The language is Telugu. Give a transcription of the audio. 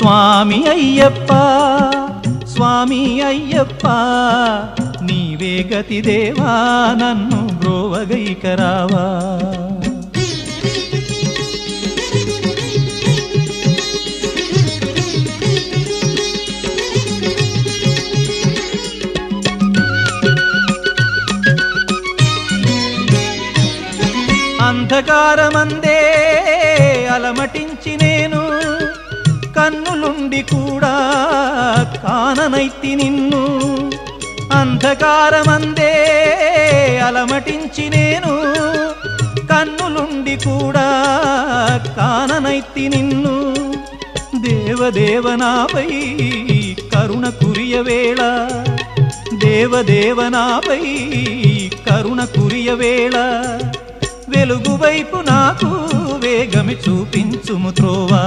స్వామి అయ్యప్ప స్వామి అయ్యప్ప నీవే గతి దేవా నన్ను బ్రోవగైకరావా అంధకారమందే అలమటించి నేను కన్నులుండి కూడా కాననైతి నిన్ను అంధకారమందే అలమటించి నేను కన్నులుండి కూడా కాననైతి నిన్ను దేవదేవనాపై కరుణ కురియవేళ దేవదేవనాపై కరుణ కురియవేళ వెలుగు వైపు నాకు వేగమి చూపించుము త్రోవా